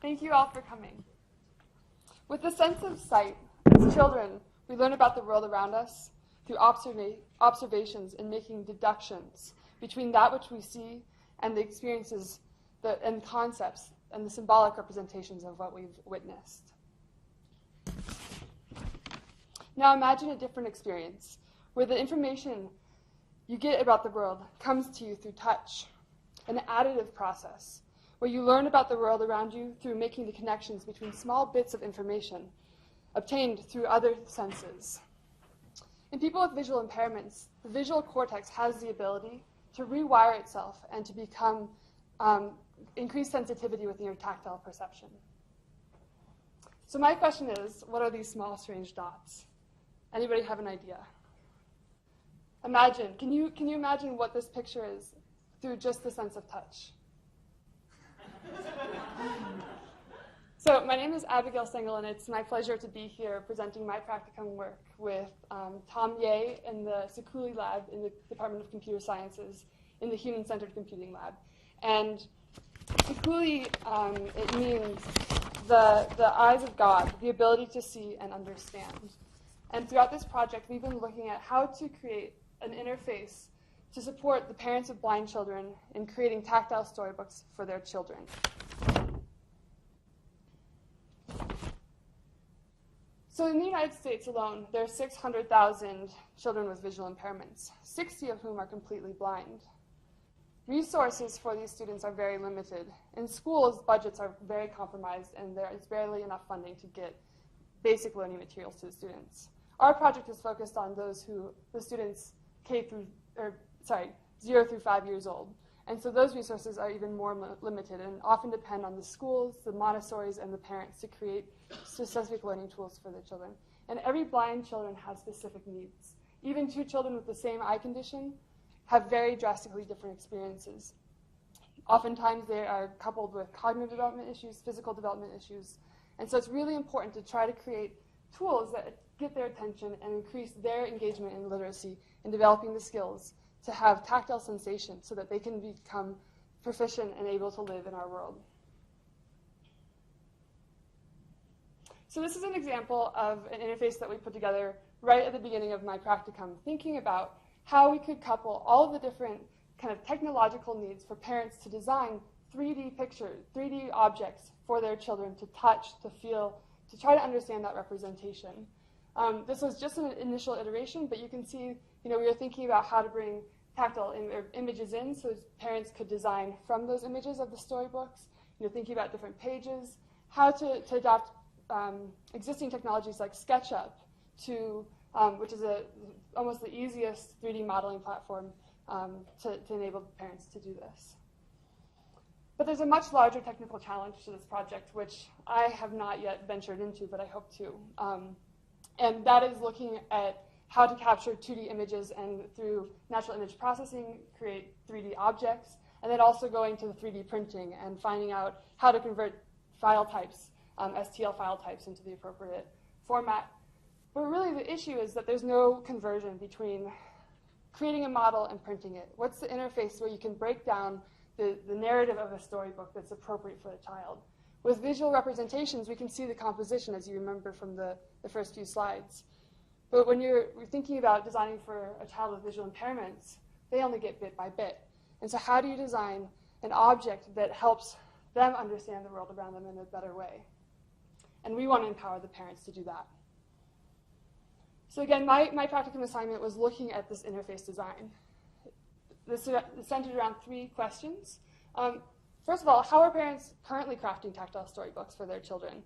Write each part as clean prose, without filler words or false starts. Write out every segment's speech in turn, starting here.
Thank you all for coming. With a sense of sight, as children, we learn about the world around us through observations and making deductions between that which we see and the experiences and concepts and the symbolic representations of what we've witnessed. Now imagine a different experience where the information you get about the world comes to you through touch, an additive process where you learn about the world around you through making the connections between small bits of information obtained through other senses. In people with visual impairments, the visual cortex has the ability to rewire itself and to become increased sensitivity with your tactile perception. So my question is, what are these small strange dots? Anybody have an idea? Imagine, can you imagine what this picture is through just the sense of touch? So my name is Abigale Stangl, and it's my pleasure to be here presenting my practicum work with Tom Ye in the Sikuli lab in the Department of Computer Sciences in the Human-Centered Computing Lab. And Sikuli, it means the eyes of God, the ability to see and understand. And throughout this project, we've been looking at how to create an interface to support the parents of blind children in creating tactile storybooks for their children. So in the United States alone, there are 600,000 children with visual impairments, 60 of whom are completely blind. Resources for these students are very limited. In schools, budgets are very compromised, and there is barely enough funding to get basic learning materials to the students. Our project is focused on the students 0 through 5 years old. And so those resources are even more limited and often depend on the schools, the Montessoris, and the parents to create specific learning tools for their children. And every blind children has specific needs. Even two children with the same eye condition have very drastically different experiences. Oftentimes they are coupled with cognitive development issues, physical development issues. And so it's really important to try to create tools that get their attention and increase their engagement in literacy and developing the skills to have tactile sensation so that they can become proficient and able to live in our world. So this is an example of an interface that we put together right at the beginning of my practicum, thinking about how we could couple all of the different kind of technological needs for parents to design 3D pictures, 3D objects for their children to touch, to feel, to try to understand that representation. This was just an initial iteration, but you can see, we were thinking about how to bring tactile images in so parents could design from those images of the storybooks, thinking about different pages, how to adopt existing technologies like SketchUp which is almost the easiest 3D modeling platform to enable parents to do this. But there's a much larger technical challenge to this project, which I have not yet ventured into, but I hope to. And that is looking at how to capture 2D images and through natural image processing, create 3D objects, and then also going to the 3D printing and finding out how to convert file types, STL file types, into the appropriate format. But really the issue is that there's no conversion between creating a model and printing it. What's the interface where you can break down the narrative of a storybook that's appropriate for the child? With visual representations, we can see the composition, as you remember from the first few slides. But when we're thinking about designing for a child with visual impairments, they only get bit by bit. And so how do you design an object that helps them understand the world around them in a better way? And we want to empower the parents to do that. So again, my practicum assignment was looking at this interface design. This is centered around 3 questions. First of all, how are parents currently crafting tactile storybooks for their children?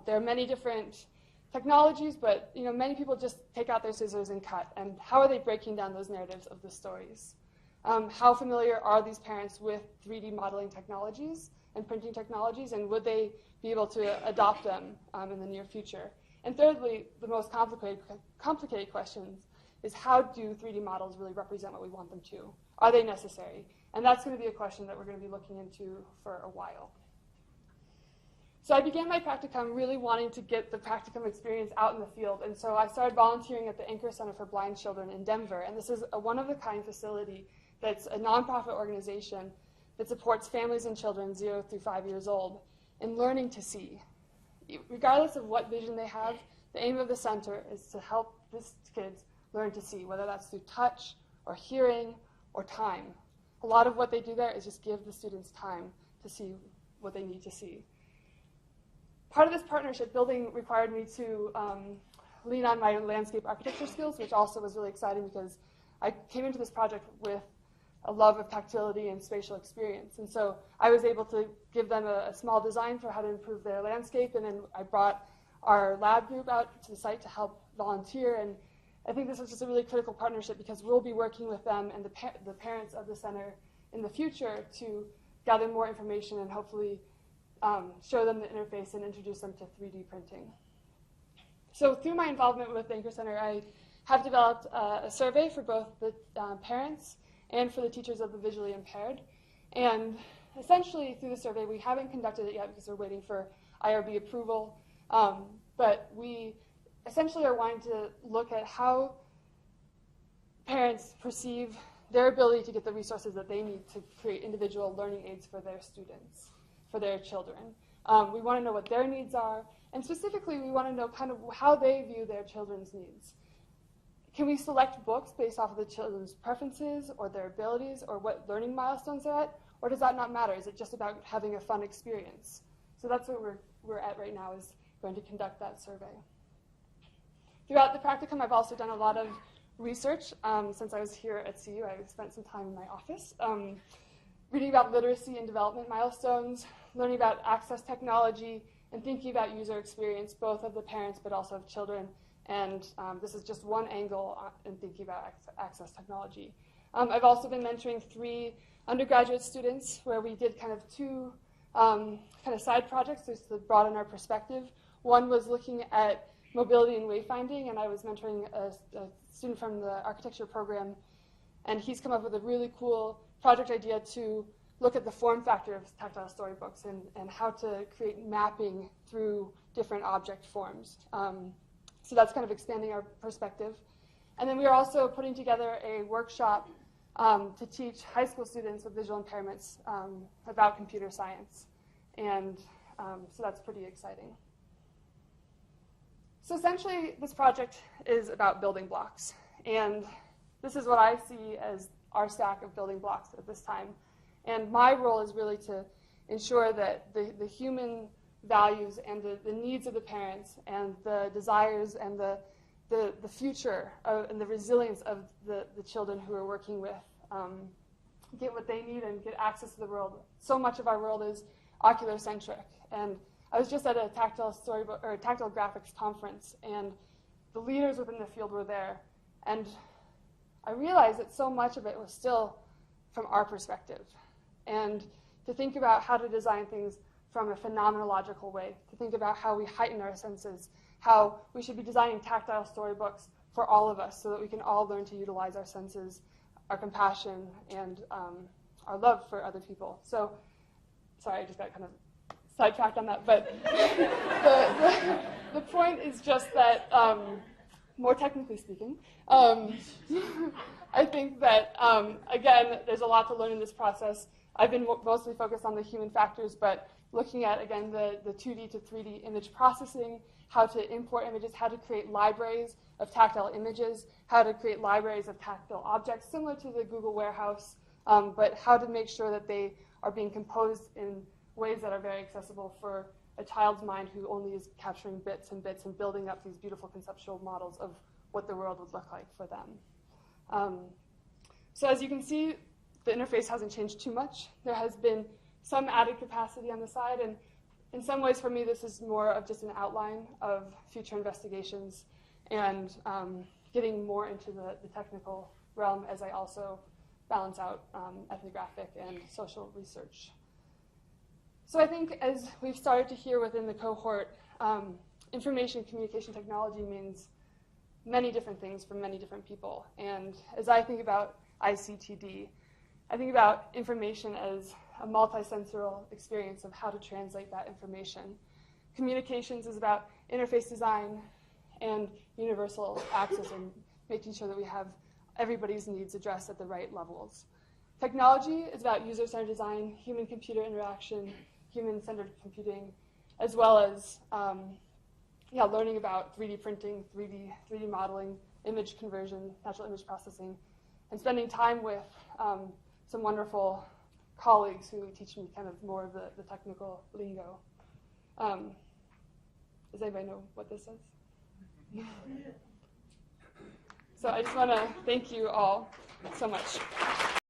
There are many different technologies, but many people just take out their scissors and cut. And how are they breaking down those narratives of the stories? How familiar are these parents with 3D modeling technologies and printing technologies, and would they be able to adopt them in the near future? And thirdly, the most complicated questions is how do 3D models really represent what we want them to? Are they necessary? And that's going to be a question that we're going to be looking into for a while. So I began my practicum really wanting to get the practicum experience out in the field, and so I started volunteering at the Anchor Center for Blind Children in Denver, and this is a one-of-a-kind facility that's a nonprofit organization that supports families and children 0 through 5 years old. in learning to see. Regardless of what vision they have, the aim of the center is to help these kids learn to see, whether that's through touch or hearing or time. A lot of what they do there is just give the students time to see what they need to see. Part of this partnership building required me to lean on my landscape architecture skills, which also was really exciting because I came into this project with a love of tactility and spatial experience. And so I was able to give them a small design for how to improve their landscape, and then I brought our lab group out to the site to help volunteer. And I think this was just a really critical partnership because we'll be working with them and the parents of the center in the future to gather more information and hopefully show them the interface and introduce them to 3D printing. So through my involvement with the Anchor Center, I have developed a survey for both the parents and for the teachers of the visually impaired. And essentially through the survey, we haven't conducted it yet because we're waiting for IRB approval, but we essentially are wanting to look at how parents perceive their ability to get the resources that they need to create individual learning aids for their students, for their children. We want to know what their needs are, and specifically we want to know kind of how they view their children's needs. Can we select books based off of the children's preferences or their abilities or what learning milestones they're at, or does that not matter? Is it just about having a fun experience? So that's what we're at right now, is going to conduct that survey. Throughout the practicum, I've also done a lot of research. Since I was here at CU, I spent some time in my office reading about literacy and development milestones, learning about access technology, and thinking about user experience, both of the parents but also of children. And this is just one angle in thinking about access technology. I've also been mentoring 3 undergraduate students where we did kind of 2 kind of side projects just to broaden our perspective. One was looking at mobility and wayfinding, and I was mentoring a student from the architecture program, and he's come up with a really cool project idea to look at the form factor of tactile storybooks and how to create mapping through different object forms. So that's kind of expanding our perspective. And then we are also putting together a workshop to teach high school students with visual impairments about computer science. And so that's pretty exciting. So essentially, this project is about building blocks. And this is what I see as our stack of building blocks at this time. And my role is really to ensure that the human values and the needs of the parents and the desires and the future and the resilience of the children who we're working with get what they need and get access to the world. So much of our world is ocular-centric. And I was just at a tactile storybook or tactile graphics conference, and the leaders within the field were there. And I realized that so much of it was still from our perspective. And to think about how to design things from a phenomenological way, to think about how we heighten our senses, how we should be designing tactile storybooks for all of us so that we can all learn to utilize our senses, our compassion, and our love for other people. So, sorry, I just got kind of sidetracked on that, but the point is just that, more technically speaking, I think that, again, there's a lot to learn in this process. I've been mostly focused on the human factors, but looking at, again, the 2D to 3D image processing, how to import images, how to create libraries of tactile images, how to create libraries of tactile objects, similar to the Google Warehouse, but how to make sure that they are being composed in ways that are very accessible for a child's mind who only is capturing bits and bits and building up these beautiful conceptual models of what the world would look like for them. So as you can see, the interface hasn't changed too much. There has been some added capacity on the side, and in some ways for me this is more of just an outline of future investigations and getting more into the technical realm as I also balance out ethnographic and social research. So I think as we've started to hear within the cohort, information communication technology means many different things for many different people. And as I think about ICTD, I think about information as a multisensorial experience of how to translate that information. Communications is about interface design and universal access and making sure that we have everybody's needs addressed at the right levels. Technology is about user-centered design, human-computer interaction, human-centered computing, as well as learning about 3D printing, 3D modeling, image conversion, natural image processing, and spending time with some wonderful colleagues who teach me kind of more of the technical lingo. Does anybody know what this is? So I just want to thank you all so much.